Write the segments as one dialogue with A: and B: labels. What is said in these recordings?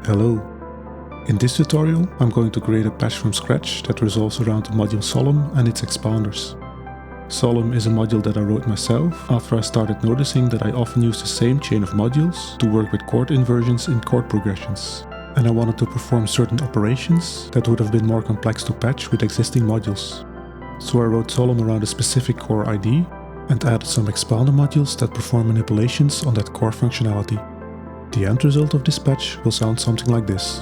A: Hello. In this tutorial, I'm going to create a patch from scratch that resolves around the module Solim and its expanders. Solim is a module that I wrote myself after I started noticing that I often use the same chain of modules to work with chord inversions in chord progressions, and I wanted to perform certain operations that would have been more complex to patch with existing modules. So I wrote Solim around a specific core ID and added some expander modules that perform manipulations on that core functionality. The end result of this patch will sound something like this.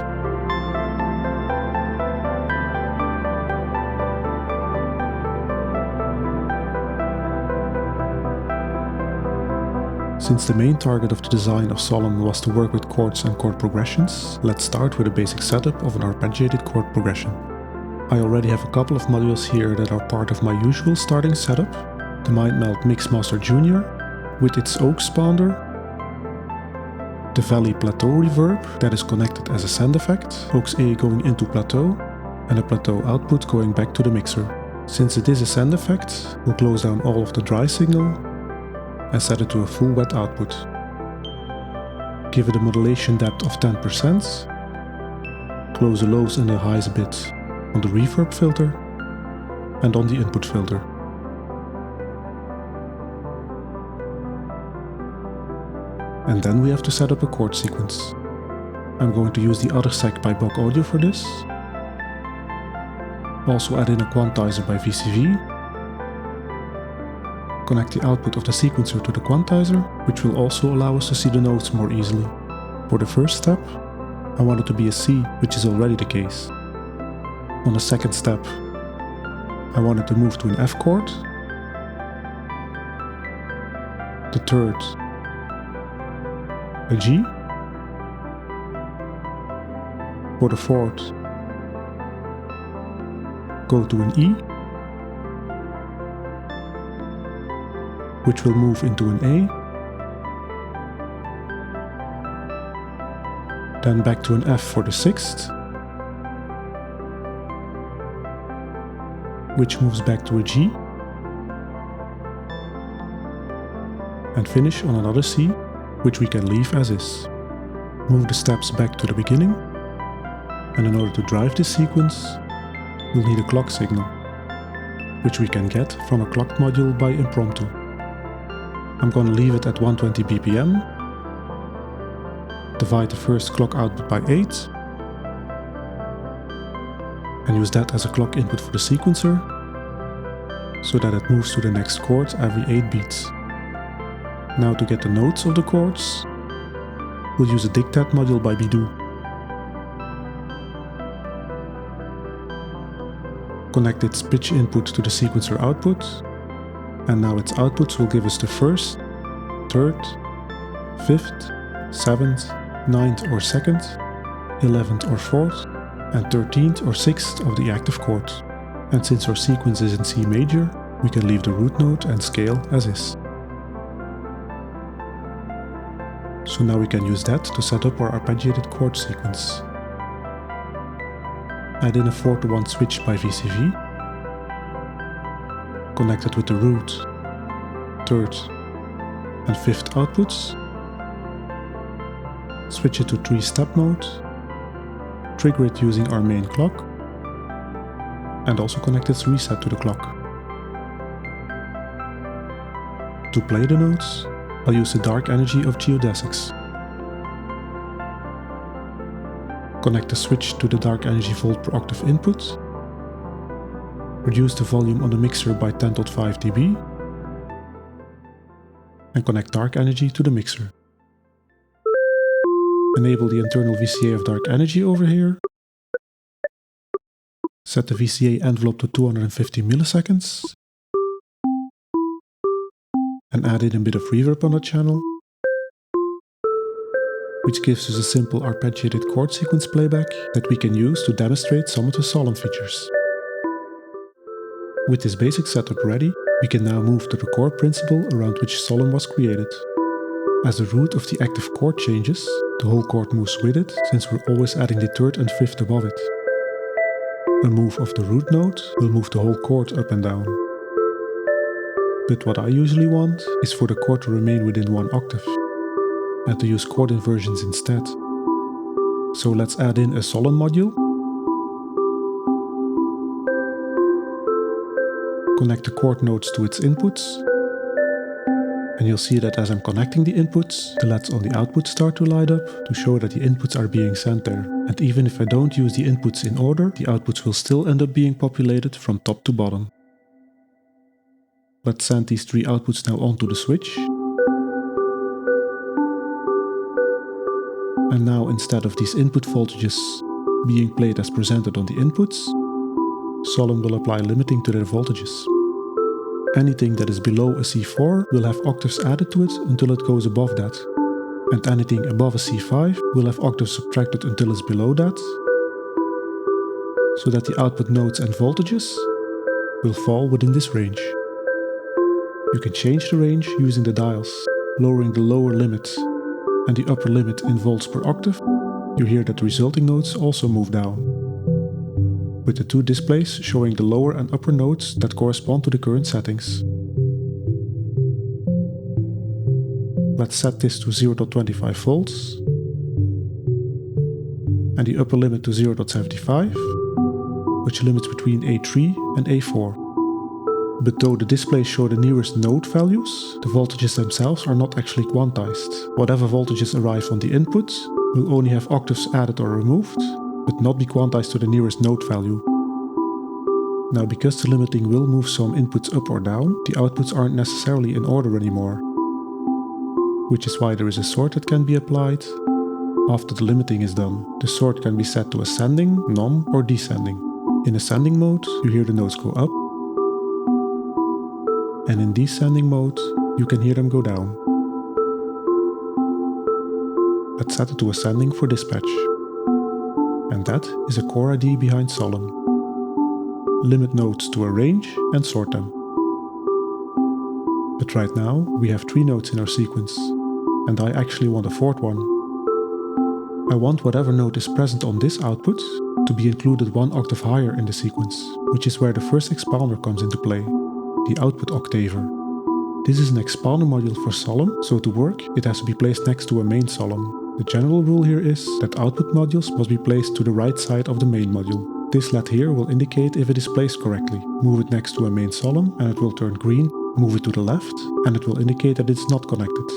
A: Since the main target of the design of Solim was to work with chords and chord progressions, let's start with a basic setup of an arpeggiated chord progression. I already have a couple of modules here that are part of my usual starting setup. The MindMeld Mixmaster Junior with its Oak expander, the Valley Plateau reverb that is connected as a send effect, aux A going into plateau, and a plateau output going back to the mixer. Since it is a send effect, we'll close down all of the dry signal and set it to a full wet output. Give it a modulation depth of 10%, close the lows and the highs a bit on the reverb filter and on the input filter. And then we have to set up a chord sequence. I'm going to use the ADDR-SEQ by Bogaudio for this. Also add in a quantizer by VCV. Connect the output of the sequencer to the quantizer, which will also allow us to see the notes more easily. For the first step, I want it to be a C, which is already the case. On the second step, I want it to move to an F chord. The third, a G. For the fourth, go to an E, which will move into an A, then back to an F for the sixth, which moves back to a G, and finish on another C, which we can leave as is. Move the steps back to the beginning, and in order to drive this sequence, we'll need a clock signal, which we can get from a clocked module by Impromptu. I'm going to leave it at 120 BPM, divide the first clock output by 8, and use that as a clock input for the sequencer, so that it moves to the next chord every 8 beats. Now to get the notes of the chords, we'll use a dIKT module by Bidoo. Connect its pitch input to the sequencer output, and now its outputs will give us the first, third, fifth, 7th, 9th or 2nd, 11th or 4th, and 13th or 6th of the active chords. And since our sequence is in C major, we can leave the root note and scale as is. So now we can use that to set up our arpeggiated chord sequence. Add in a 4-to-1 switch by VCV, connect it with the root, third and fifth outputs, switch it to 3-step mode, trigger it using our main clock, and also connect its reset to the clock. To play the notes, I'll use the dark energy of Geodesics. Connect the switch to the dark energy volt per octave input, reduce the volume on the mixer by 10.5 dB, and connect dark energy to the mixer. Enable the internal VCA of dark energy over here, set the VCA envelope to 250 milliseconds, and add in a bit of reverb on the channel, which gives us a simple arpeggiated chord sequence playback that we can use to demonstrate some of the Solim features. With this basic setup ready, we can now move to the chord principle around which Solim was created. As the root of the active chord changes, the whole chord moves with it, since we're always adding the third and fifth above it. A move of the root note will move the whole chord up and down. But what I usually want is for the chord to remain within one octave, and to use chord inversions instead. So let's add in a Solim module. Connect the chord nodes to its inputs. And you'll see that as I'm connecting the inputs, the LEDs on the output start to light up to show that the inputs are being sent there. And even if I don't use the inputs in order, the outputs will still end up being populated from top to bottom. Let's send these 3 outputs now onto the switch. And now instead of these input voltages being played as presented on the inputs, Solim will apply limiting to their voltages. Anything that is below a C4 will have octaves added to it until it goes above that. And anything above a C5 will have octaves subtracted until it's below that, so that the output nodes and voltages will fall within this range. You can change the range using the dials, lowering the lower limit and the upper limit in volts per octave. You hear that the resulting notes also move down, with the 2 displays showing the lower and upper notes that correspond to the current settings. Let's set this to 0.25 volts and the upper limit to 0.75, which limits between A3 and A4. But though the displays show the nearest node values, the voltages themselves are not actually quantized. Whatever voltages arrive on the inputs will only have octaves added or removed, but not be quantized to the nearest node value. Now, because the limiting will move some inputs up or down, the outputs aren't necessarily in order anymore, which is why there is a sort that can be applied after the limiting is done. The sort can be set to ascending, non, or descending. In ascending mode, you hear the notes go up, and in descending mode, you can hear them go down. Let's set it to ascending for dispatch. And that is a core idea behind Solim. Limit notes to a range and sort them. But right now we have 3 notes in our sequence, and I actually want a 4th one. I want whatever note is present on this output to be included 1 octave higher in the sequence, which is where the first expander comes into play, the Output Octaver. This is an expander module for Solim, so to work it has to be placed next to a main Solim. The general rule here is that output modules must be placed to the right side of the main module. This LED here will indicate if it is placed correctly. Move it next to a main Solim and it will turn green. Move it to the left and it will indicate that it's not connected.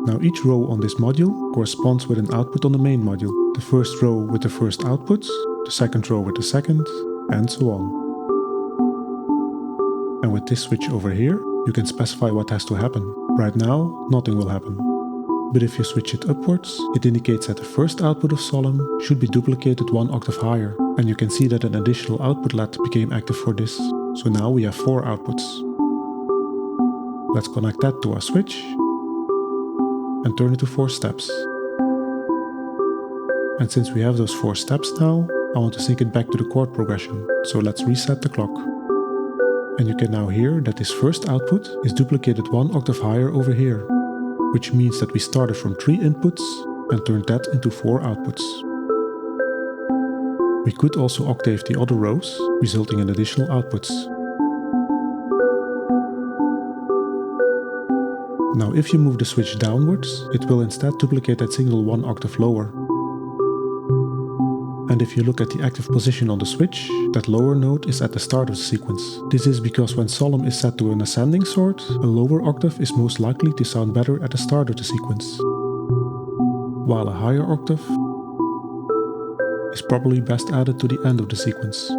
A: Now each row on this module corresponds with an output on the main module. The first row with the first output, the second row with the second, and so on. And with this switch over here, you can specify what has to happen. Right now, nothing will happen. But if you switch it upwards, it indicates that the first output of Solim should be duplicated 1 octave higher. And you can see that an additional output LED became active for this. So now we have 4 outputs. Let's connect that to our switch and turn it to 4 steps. And since we have those 4 steps now, I want to sync it back to the chord progression. So let's reset the clock. And you can now hear that this first output is duplicated 1 octave higher over here, which means that we started from 3 inputs and turned that into 4 outputs. We could also octave the other rows, resulting in additional outputs. Now if you move the switch downwards, it will instead duplicate that signal 1 octave lower. And if you look at the active position on the switch, that lower note is at the start of the sequence. This is because when Solim is set to an ascending sort, a lower octave is most likely to sound better at the start of the sequence, while a higher octave is probably best added to the end of the sequence.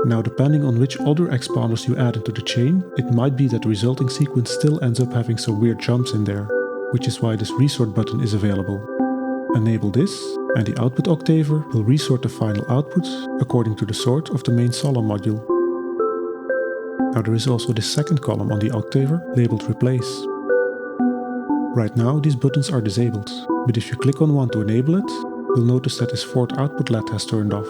A: Now depending on which other expanders you add into the chain, it might be that the resulting sequence still ends up having some weird jumps in there, which is why this resort button is available. Enable this, and the Output Octaver will resort the final output according to the sort of the main Solim module. Now there is also this second column on the Octaver labeled Replace. Right now these buttons are disabled, but if you click on one to enable it, you'll notice that this 4th output LED has turned off.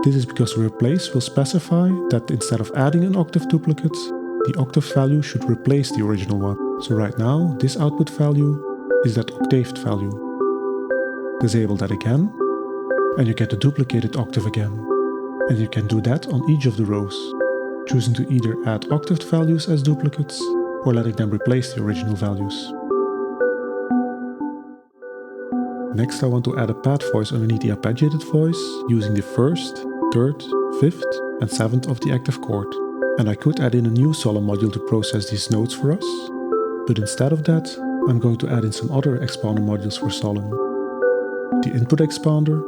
A: This is because Replace will specify that instead of adding an octave duplicate, the octave value should replace the original one. So right now this output value is that octaved value. Disable that again, and you get the duplicated octave again. And you can do that on each of the rows, choosing to either add octaved values as duplicates, or letting them replace the original values. Next I want to add a pad voice underneath the arpeggiated voice using the 1st, 3rd, 5th and 7th of the active chord. And I could add in a new Solim module to process these notes for us, but instead of that I'm going to add in some other expander modules for Solim. The input expander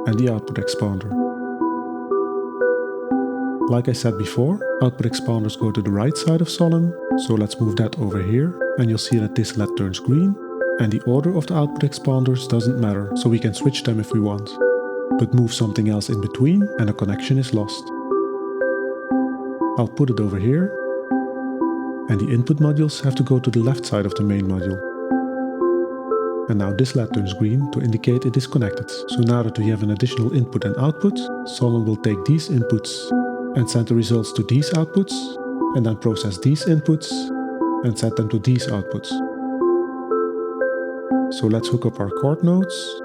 A: and the output expander. Like I said before, output expanders go to the right side of Solim, so let's move that over here and you'll see that this LED turns green. And the order of the output expanders doesn't matter, so we can switch them if we want. But move something else in between and a connection is lost. I'll put it over here. And the input modules have to go to the left side of the main module. And now this LED turns green to indicate it is connected. So now that we have an additional input and output, Solim will take these inputs and send the results to these outputs, and then process these inputs and set them to these outputs. So let's hook up our chord notes.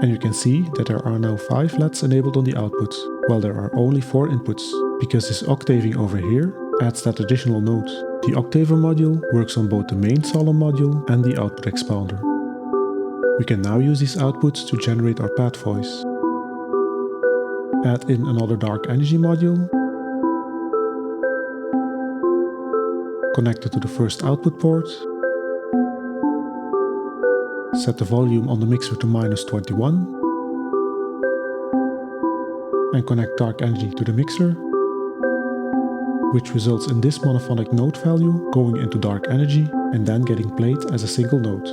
A: And you can see that there are now 5 LEDs enabled on the output, while there are only 4 inputs, because this octaving over here adds that additional note. The Octaver module works on both the main Solim module and the output expander. We can now use these outputs to generate our pad voice. Add in another dark energy module. Connect it to the first output port. Set the volume on the mixer to -21. And connect dark energy to the mixer, which results in this monophonic note value going into dark energy and then getting played as a single note.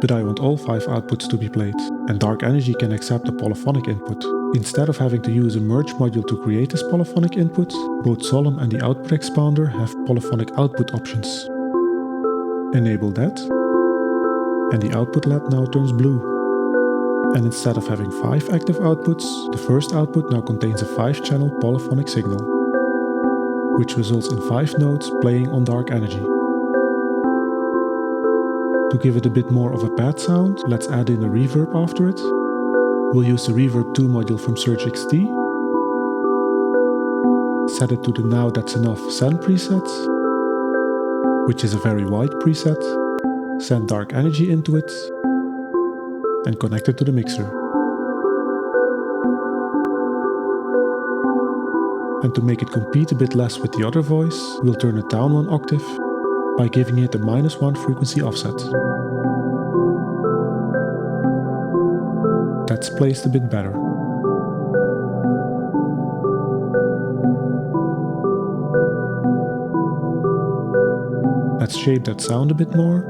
A: But I want all 5 outputs to be played, and dark energy can accept a polyphonic input. Instead of having to use a merge module to create this polyphonic input, both Solim and the output expander have polyphonic output options. Enable that, and the output LED now turns blue. And instead of having 5 active outputs, the first output now contains a 5-channel polyphonic signal, which results in 5 notes playing on dark energy. To give it a bit more of a pad sound, let's add in a reverb after it. We'll use the Reverb 2 module from SurgeXT. Set it to the Now That's Enough Send preset, which is a very wide preset. Send dark energy into it and connect it to the mixer. And to make it compete a bit less with the other voice, we'll turn it down 1 octave by giving it a -1 frequency offset. That's placed a bit better. Let's shape that sound a bit more.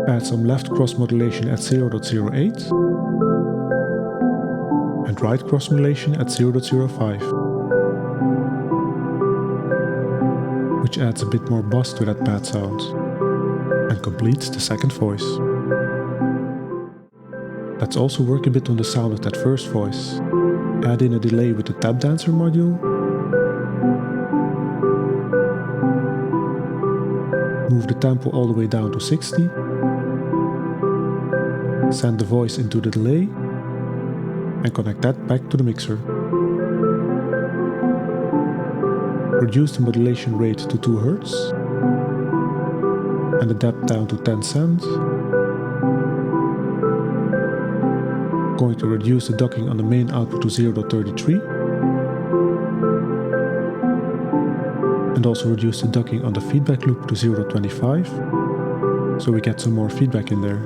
A: Add some left cross modulation at 0.08 and right cross modulation at 0.05, which adds a bit more bass to that pad sound and completes the second voice. Let's also work a bit on the sound of that first voice. Add in a delay with the tap dancer module. Move the tempo all the way down to 60. Send the voice into the delay and connect that back to the mixer. Reduce the modulation rate to 2 Hz and the depth down to 10 cent. Going to reduce the ducking on the main output to 0.33 and also reduce the ducking on the feedback loop to 0.25 so we get some more feedback in there.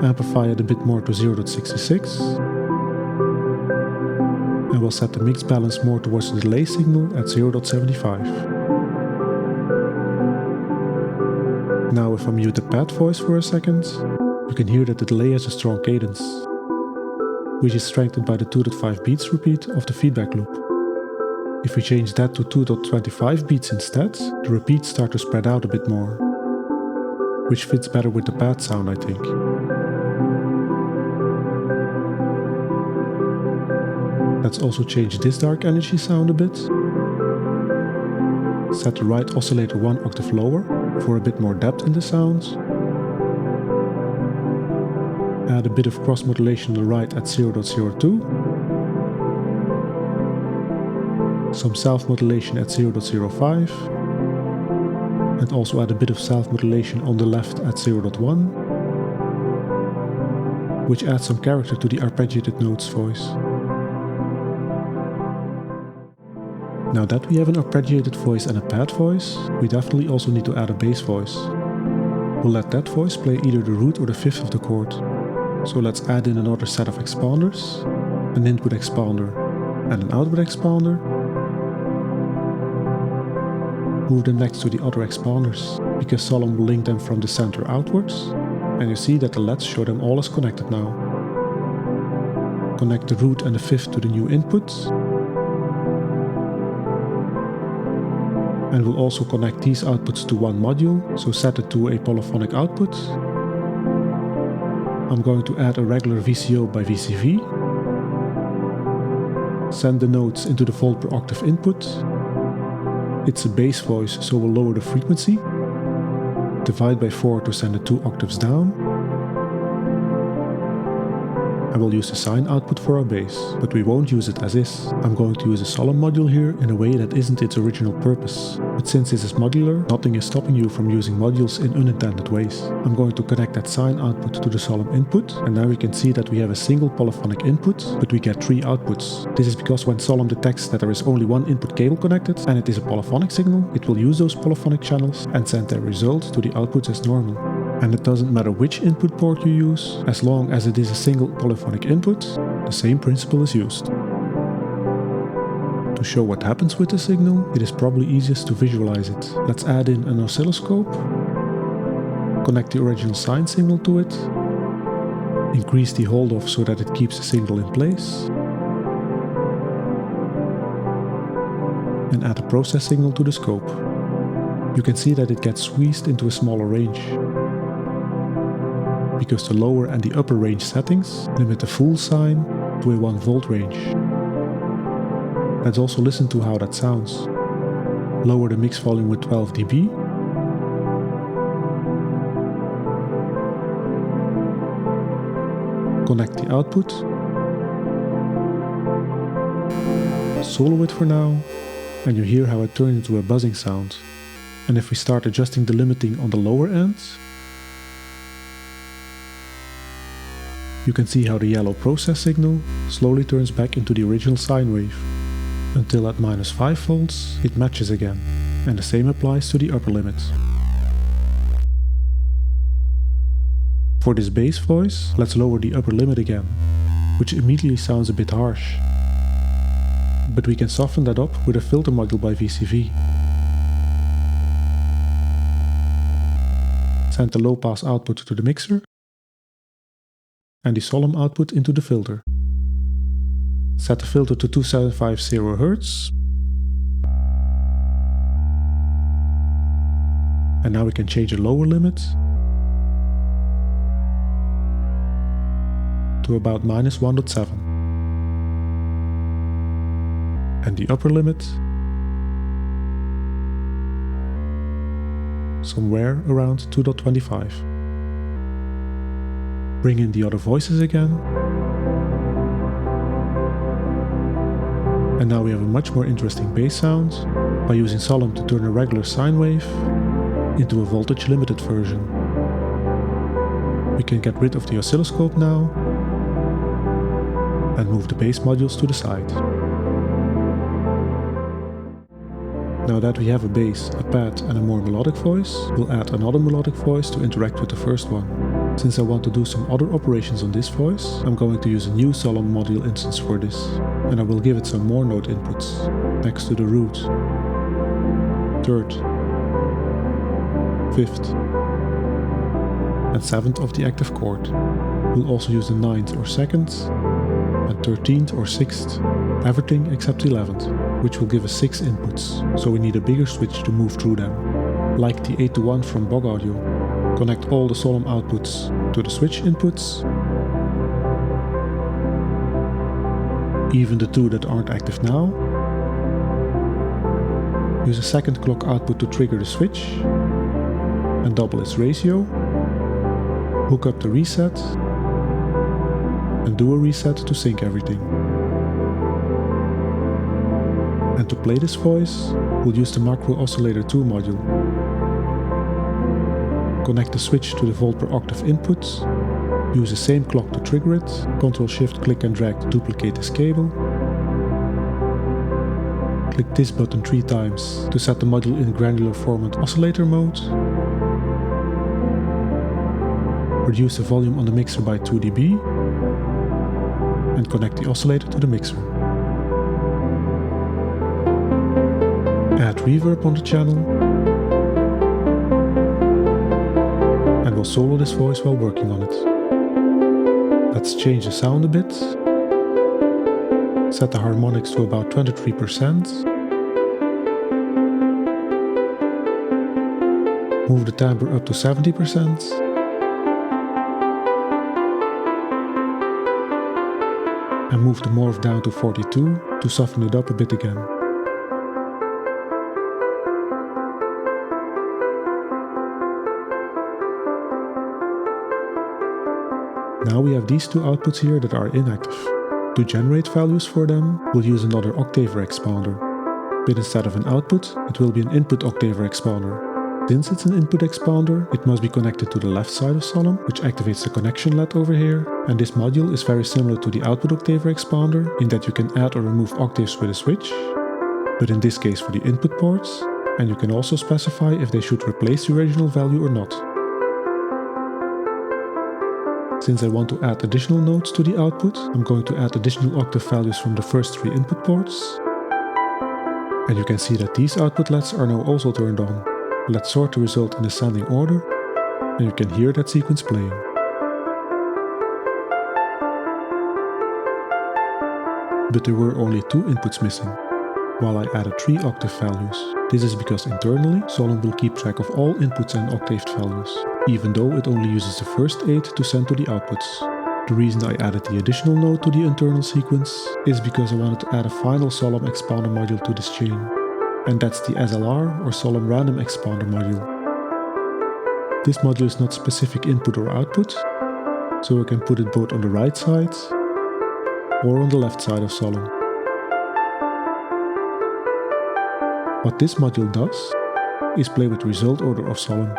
A: Amplify it a bit more to 0.66 and we'll set the mix balance more towards the delay signal at 0.75. Now if I mute the pad voice for a second, you can hear that the delay has a strong cadence, which is strengthened by the 2.5 beats repeat of the feedback loop. If we change that to 2.25 beats instead, the repeats start to spread out a bit more, which fits better with the pad sound, I think. Let's also change this dark energy sound a bit. Set the right oscillator 1 octave lower for a bit more depth in the sound. Add a bit of cross modulation on the right at 0.02. some self-modulation at 0.05, and also add a bit of self-modulation on the left at 0.1, which adds some character to the arpeggiated notes voice. Now that we have an arpeggiated voice and a pad voice, we definitely also need to add a bass voice. We'll let that voice play either the root or the fifth of the chord. So let's add in another set of expanders, an input expander and an output expander. Move them next to the other expanders, because Solim will link them from the center outwards, and you see that the LEDs show them all as connected now. Connect the root and the fifth to the new inputs, and we'll also connect these outputs to one module, so set it to a polyphonic output. I'm going to add a regular VCO by VCV. Send the notes into the volt per octave input. It's a bass voice, so we'll lower the frequency. Divide by 4 to send it 2 octaves down. I will use the sine output for our bass, but we won't use it as is. I'm going to use a Solim module here in a way that isn't its original purpose. But since this is modular, nothing is stopping you from using modules in unintended ways. I'm going to connect that sine output to the Solim input, and now we can see that we have a single polyphonic input, but we get 3 outputs. This is because when Solim detects that there is only one input cable connected, and it is a polyphonic signal, it will use those polyphonic channels and send their result to the outputs as normal. And it doesn't matter which input port you use, as long as it is a single polyphonic input, the same principle is used. To show what happens with the signal, it is probably easiest to visualize it. Let's add in an oscilloscope, connect the original sine signal to it, increase the hold off so that it keeps the signal in place, and add a process signal to the scope. You can see that it gets squeezed into a smaller range, because the lower and the upper range settings limit the full sine to a 1 volt range. Let's also listen to how that sounds. Lower the mix volume with 12 dB. Connect the output. Solo it for now, and you hear how it turns into a buzzing sound. And if we start adjusting the limiting on the lower end, you can see how the yellow process signal slowly turns back into the original sine wave, until at -5 volts it matches again, and the same applies to the upper limit. For this bass voice, let's lower the upper limit again, which immediately sounds a bit harsh. But we can soften that up with a filter module by VCV. Send the low pass output to the mixer, and the Solim output into the filter. Set the filter to 2750 Hz. And now we can change the lower limit to about -1.7. And the upper limit somewhere around 2.25. Bring in the other voices again. And now we have a much more interesting bass sound by using Solim to turn a regular sine wave into a voltage limited version. We can get rid of the oscilloscope now and move the bass modules to the side. Now that we have a bass, a pad and a more melodic voice, we'll add another melodic voice to interact with the first one. Since I want to do some other operations on this voice, I'm going to use a new Solim module instance for this, and I will give it some more note inputs, next to the root, third, fifth, and seventh of the active chord. We'll also use the 9th or 2nd, and 13th or 6th, everything except 11th, which will give us 6 inputs, so we need a bigger switch to move through them, like the 8-to-1 from Bogaudio. Connect all the Solim outputs to the switch inputs, even the 2 that aren't active now. Use a second clock output to trigger the switch, and double its ratio. Hook up the reset, and do a reset to sync everything. And to play this voice, we'll use the macro Oscillator 2 module. Connect the switch to the volt per octave input, use the same clock to trigger it, Ctrl-Shift click and drag to duplicate this cable. Click this button 3 times to set the module in granular format oscillator mode. Reduce the volume on the mixer by 2 dB and connect the oscillator to the mixer. Add reverb on the channel and we'll solo this voice while working on it. Let's change the sound a bit. Set the harmonics to about 23%. Move the timbre up to 70%. And move the morph down to 42 to soften it up a bit again. Now we have these two outputs here that are inactive. To generate values for them, we'll use another Octaver expander. But instead of an output, it will be an Input Octaver expander. Since it's an input expander, it must be connected to the left side of Solim, which activates the connection LED over here. And this module is very similar to the Output Octaver expander in that you can add or remove octaves with a switch, but in this case for the input ports, and you can also specify if they should replace the original value or not. Since I want to add additional notes to the output, I'm going to add additional octave values from the first 3 input ports. And you can see that these output LEDs are now also turned on. Let's sort the result in descending order, and you can hear that sequence playing. But there were only 2 inputs missing, while I added 3 octave values. This is because internally, Solim will keep track of all inputs and octaved values, even though it only uses the first 8 to send to the outputs. The reason I added the additional node to the internal sequence is because I wanted to add a final Solim expander module to this chain. And that's the SLR or Solim Random expander module. This module is not specific input or output, so I can put it both on the right side or on the left side of Solim. What this module does is play with the result order of Solim,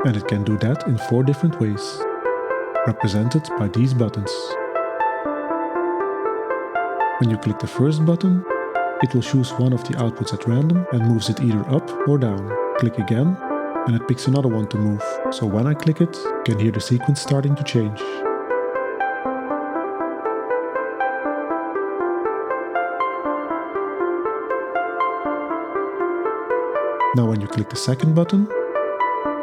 A: and it can do that in 4 different ways, represented by these buttons. When you click the first button, it will choose one of the outputs at random and moves it either up or down. Click again and it picks another one to move, so when I click it, you can hear the sequence starting to change. Now when you click the second button,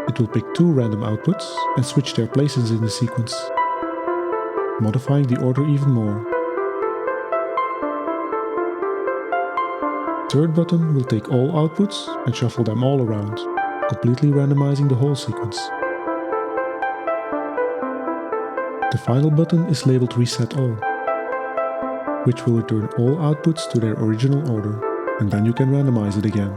A: it will pick 2 random outputs and switch their places in the sequence, modifying the order even more. The third button will take all outputs and shuffle them all around, completely randomizing the whole sequence. The final button is labeled Reset All, which will return all outputs to their original order, and then you can randomize it again.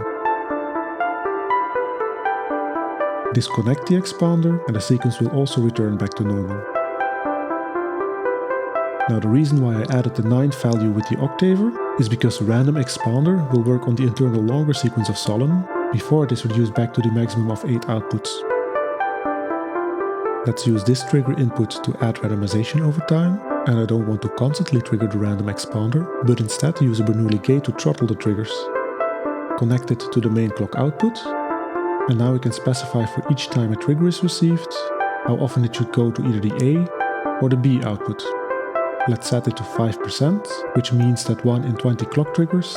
A: Disconnect the expander and the sequence will also return back to normal. Now the reason why I added the 9th value with the Octaver is because the random expander will work on the internal longer sequence of Solim before it is reduced back to the maximum of 8 outputs. Let's use this trigger input to add randomization over time, and I don't want to constantly trigger the random expander, but instead use a Bernoulli gate to throttle the triggers. Connect it to the main clock output, and now we can specify for each time a trigger is received how often it should go to either the A or the B output. Let's set it to 5%, which means that 1 in 20 clock triggers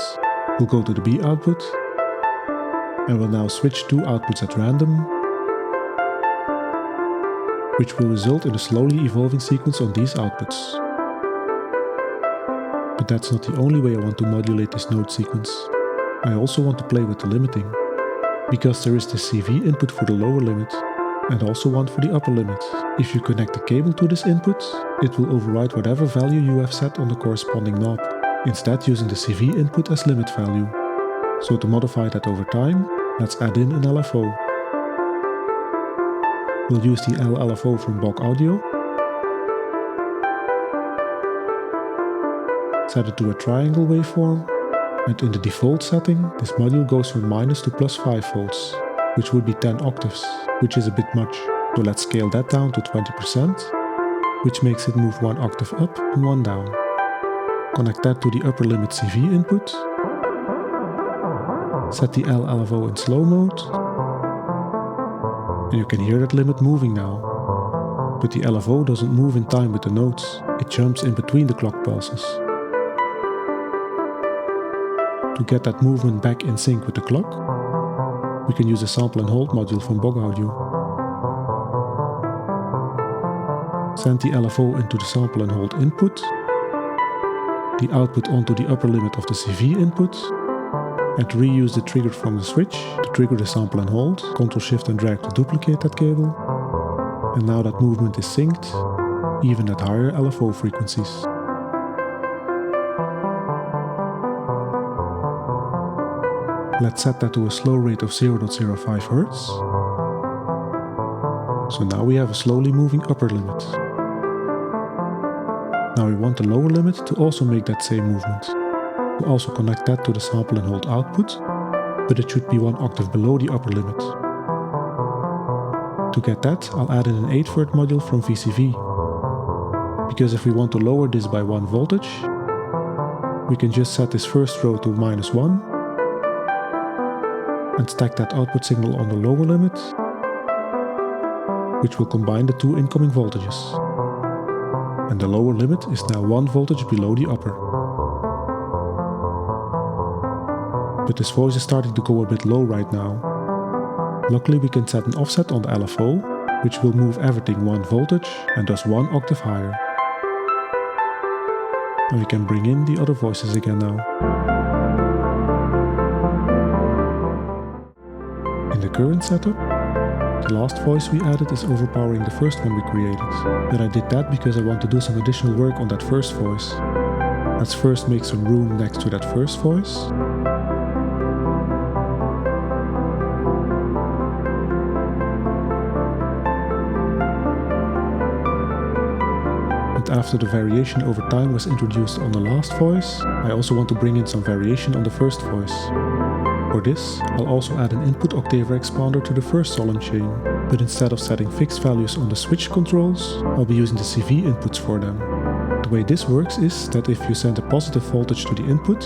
A: will go to the B output, and we'll now switch 2 outputs at random, which will result in a slowly evolving sequence on these outputs. But that's not the only way I want to modulate this note sequence. I also want to play with the limiting, because there is the CV input for the lower limit, and also one for the upper limit. If you connect a cable to this input, it will override whatever value you have set on the corresponding knob, instead using the CV input as limit value. So to modify that over time, let's add in an LFO. We'll use the LLFO from Bogaudio, set it to a triangle waveform, And in the default setting, this module goes from minus to plus 5 volts, which would be 10 octaves, which is a bit much. So let's scale that down to 20%, which makes it move 1 octave up and 1 down. Connect that to the upper limit CV input. Set the LLFO in slow mode. And you can hear that limit moving now. But the LFO doesn't move in time with the notes, it jumps in between the clock pulses. To get that movement back in sync with the clock, we can use a sample and hold module from Bogaudio. Send the LFO into the sample and hold input, the output onto the upper limit of the CV input, and reuse the trigger from the switch to trigger the sample and hold, Ctrl Shift and drag to duplicate that cable. And now that movement is synced, even at higher LFO frequencies. Let's set that to a slow rate of 0.05 Hz. So now we have a slowly moving upper limit. Now we want the lower limit to also make that same movement. We'll also connect that to the sample and hold output, but it should be 1 octave below the upper limit. To get that, I'll add in an 8-third module from VCV. Because if we want to lower this by 1 voltage, we can just set this first row to -1 and stack that output signal on the lower limit, which will combine the 2 incoming voltages. And the lower limit is now 1 voltage below the upper. But this voice is starting to go a bit low right now. Luckily we can set an offset on the LFO, which will move everything 1 voltage and thus 1 octave higher. And we can bring in the other voices again now. In the current setup, the last voice we added is overpowering the first one we created. But I did that because I want to do some additional work on that first voice. Let's first make some room next to that first voice. And after the variation over time was introduced on the last voice, I also want to bring in some variation on the first voice. For this, I'll also add an Input Octaver expander to the first Solim chain, but instead of setting fixed values on the switch controls, I'll be using the CV inputs for them. The way this works is that if you send a positive voltage to the input,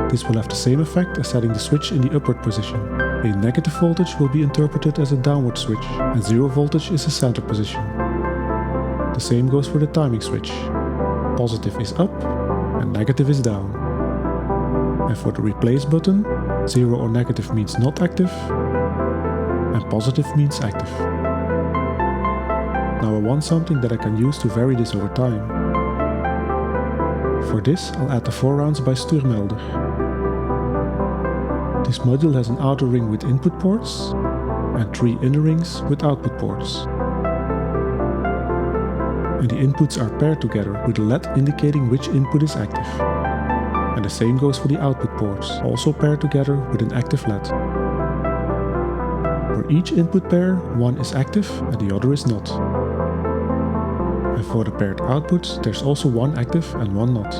A: this will have the same effect as setting the switch in the upward position. A negative voltage will be interpreted as a downward switch, and 0 voltage is a center position. The same goes for the timing switch. Positive is up, and negative is down. And for the replace button, 0 or negative means not active, and positive means active. Now I want something that I can use to vary this over time. For this, I'll add the 4 rounds by stoermelder. This module has an outer ring with input ports, and 3 inner rings with output ports. And the inputs are paired together with a LED indicating which input is active. And the same goes for the output ports, also paired together with an active LED. For each input pair, one is active and the other is not. And for the paired outputs, there's also one active and one not.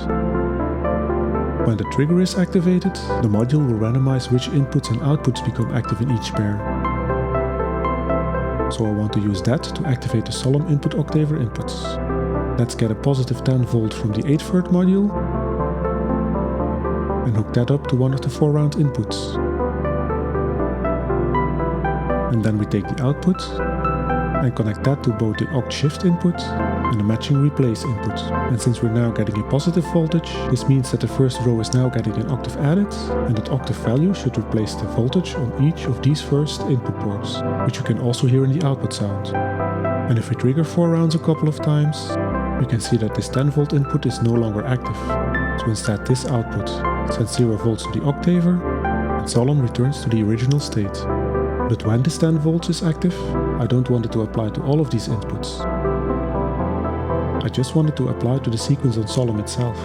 A: When the trigger is activated, the module will randomize which inputs and outputs become active in each pair. So I want to use that to activate the Solim Input Octaver inputs. Let's get a positive 10 volt from the 8-third module and hook that up to one of the 4 round inputs. And then we take the output and connect that to both the oct shift input and the matching replace input. And since we're now getting a positive voltage, this means that the first row is now getting an octave added, and that octave value should replace the voltage on each of these first input ports, which you can also hear in the output sound. And if we trigger 4 rounds a couple of times, we can see that this 10 volt input is no longer active. So instead this output sends 0 volts to the octaver, and Solim returns to the original state. But when this 10 volts is active, I don't want it to apply to all of these inputs. I just want it to apply to the sequence on Solim itself.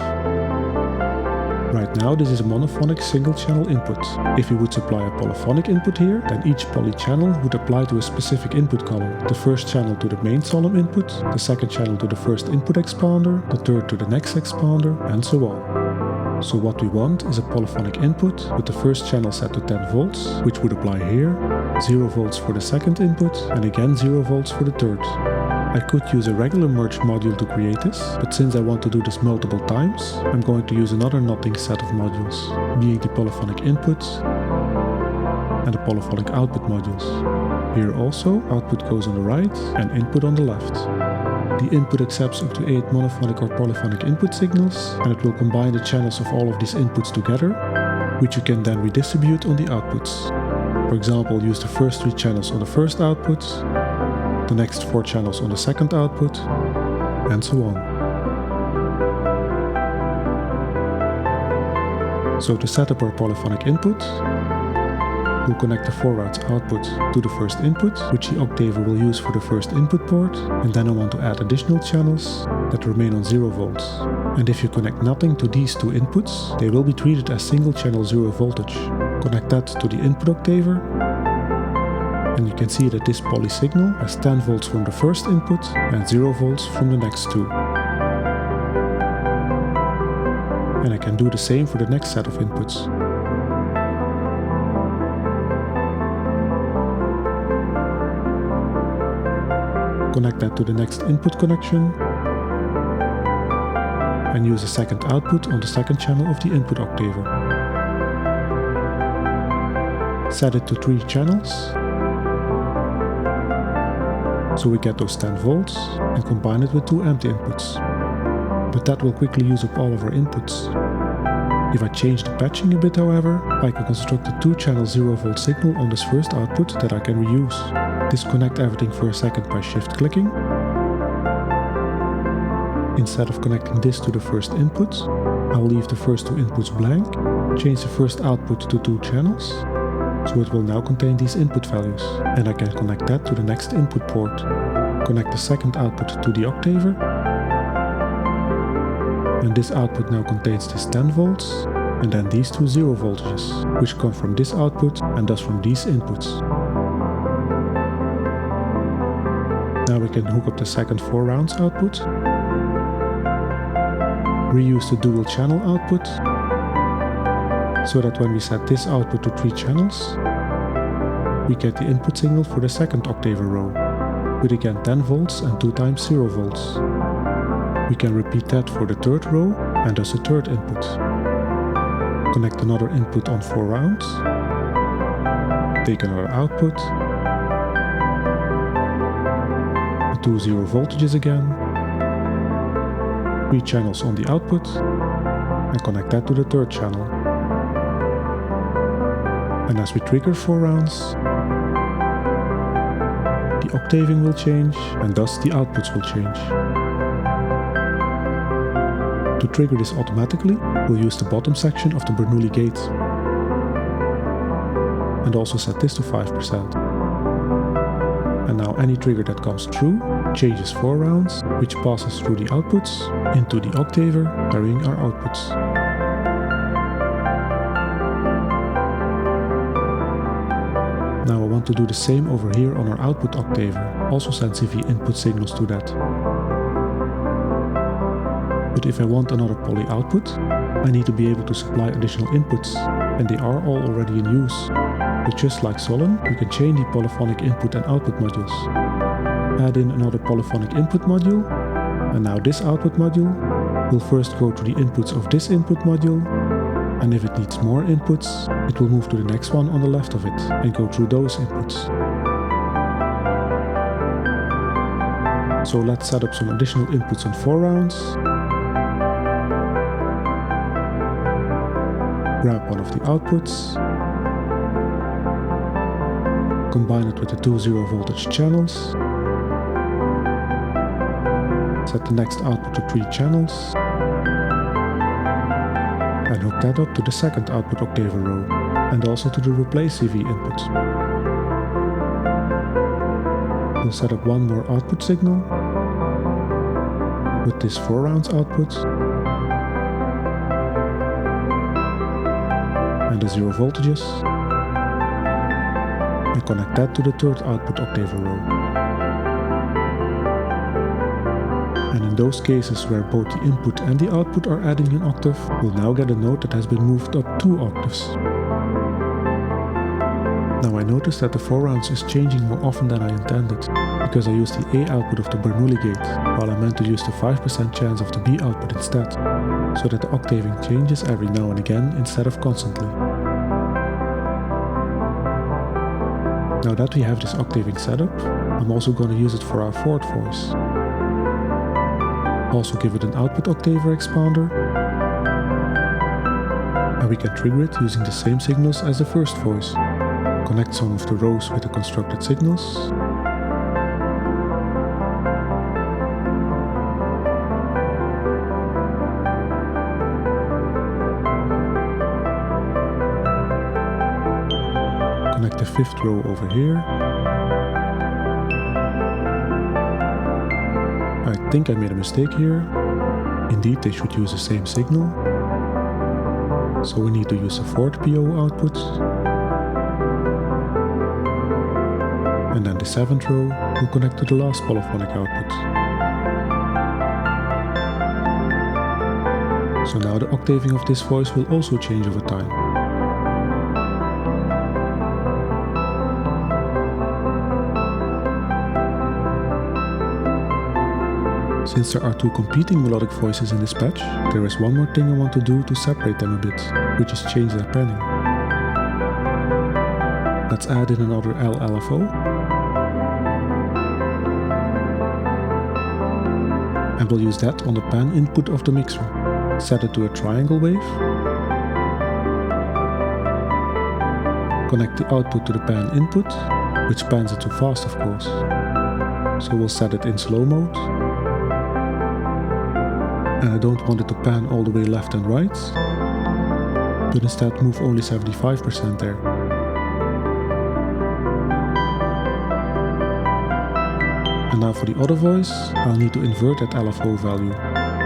A: Right now this is a monophonic single channel input. If we would supply a polyphonic input here, then each poly channel would apply to a specific input column. The first channel to the main Solim input, the second channel to the first input expander, the third to the next expander, and so on. So what we want is a polyphonic input with the first channel set to 10 volts, which would apply here, 0 volts for the second input, and again 0 volts for the third. I could use a regular merged module to create this, but since I want to do this multiple times, I'm going to use another knotting set of modules, being the polyphonic input and the polyphonic output modules. Here also, output goes on the right and input on the left. The input accepts up to 8 monophonic or polyphonic input signals, and it will combine the channels of all of these inputs together, which you can then redistribute on the outputs. For example, use the first 3 channels on the first output, the next 4 channels on the second output, and so on. So to set up our polyphonic input, we'll connect the 4 routes output to the first input, which the Octaver will use for the first input port, and then I want to add additional channels that remain on 0 volts. And if you connect nothing to these 2 inputs, they will be treated as single channel 0 voltage. Connect that to the input Octaver, and you can see that this poly signal has 10 volts from the first input and 0 volts from the next 2. And I can do the same for the next set of inputs. Connect that to the next input connection and use a second output on the second channel of the input Octaver. Set it to 3 channels so we get those 10 volts and combine it with 2 empty inputs. But that will quickly use up all of our inputs. If I change the patching a bit, however, I can construct a 2-channel 0 volt signal on this first output that I can reuse. Disconnect everything for a second by shift clicking. Instead of connecting this to the first input, I will leave the first 2 inputs blank, change the first output to 2 channels, so it will now contain these input values, and I can connect that to the next input port. Connect the second output to the Octaver, and this output now contains this 10 volts, and then these 2 0 voltages, which come from this output and thus from these inputs. Now we can hook up the second 4 rounds output, reuse the dual channel output, so that when we set this output to 3 channels, we get the input signal for the second Octaver row, with again 10 volts and 2 times 0 volts. We can repeat that for the third row and thus the third input. Connect another input on 4 rounds, take another output, 2 0 voltages again, 3 channels on the output, and connect that to the third channel. And as we trigger 4 rounds, the octaving will change and thus the outputs will change. To trigger this automatically, we'll use the bottom section of the Bernoulli gate and also set this to 5%. And now any trigger that comes through changes 4 rounds, which passes through the outputs into the Octaver, carrying our outputs. Now I want to do the same over here on our output Octaver, also send VCV input signals to that. But if I want another poly output, I need to be able to supply additional inputs, and they are all already in use. But just like Solim, we can chain the polyphonic input and output modules. Add in another polyphonic input module, and now this output module will first go to the inputs of this input module, and if it needs more inputs, it will move to the next one on the left of it and go through those inputs. So let's set up some additional inputs on 4 rounds. Grab one of the outputs, combine it with the 2 0 voltage channels, set the next output to 3 channels, and hook that up to the second output Octaver row, and also to the replace VCV input. We'll set up one more output signal with this 4 rounds output, and the 0 voltages, and connect that to the third output Octaver row. And in those cases where both the input and the output are adding an octave, we'll now get a note that has been moved up 2 octaves. Now I notice that the forerounds is changing more often than I intended, because I used the A output of the Bernoulli gate, while I meant to use the 5% chance of the B output instead, so that the octaving changes every now and again instead of constantly. Now that we have this octaving setup, I'm also going to use it for our fourth voice. Also give it an Output Octaver expander, and we can trigger it using the same signals as the first voice. Connect some of the rows with the constructed signals, connect the 5th row over here. I think I made a mistake here. Indeed, they should use the same signal. So we need to use the 4th PO output. And then the 7th row will connect to the last polyphonic output. So now the octaving of this voice will also change over time. Since there are 2 competing melodic voices in this patch, there is one more thing I want to do to separate them a bit, which is change their panning. Let's add in another LLFO. And we'll use that on the pan input of the mixer. Set it to a triangle wave. Connect the output to the pan input, which pans it too fast of course. So we'll set it in slow mode. And I don't want it to pan all the way left and right, but instead move only 75% there. And now for the other voice, I'll need to invert that LFO value.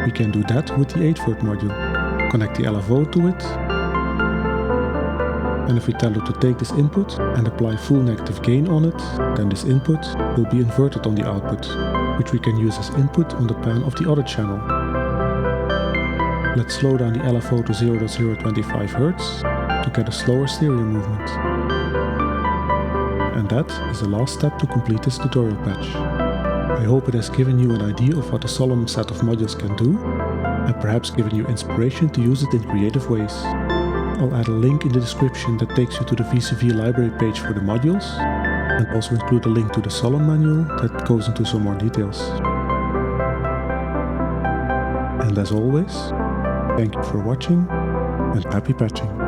A: We can do that with the 8-word module. Connect the LFO to it, and if we tell it to take this input and apply full negative gain on it, then this input will be inverted on the output, which we can use as input on the pan of the other channel. Let's slow down the LFO to 0.025 Hz to get a slower stereo movement. And that is the last step to complete this tutorial patch. I hope it has given you an idea of what the Solim set of modules can do, and perhaps given you inspiration to use it in creative ways. I'll add a link in the description that takes you to the VCV library page for the modules, and also include a link to the Solim manual that goes into some more details. And as always, thank you for watching, and happy patching.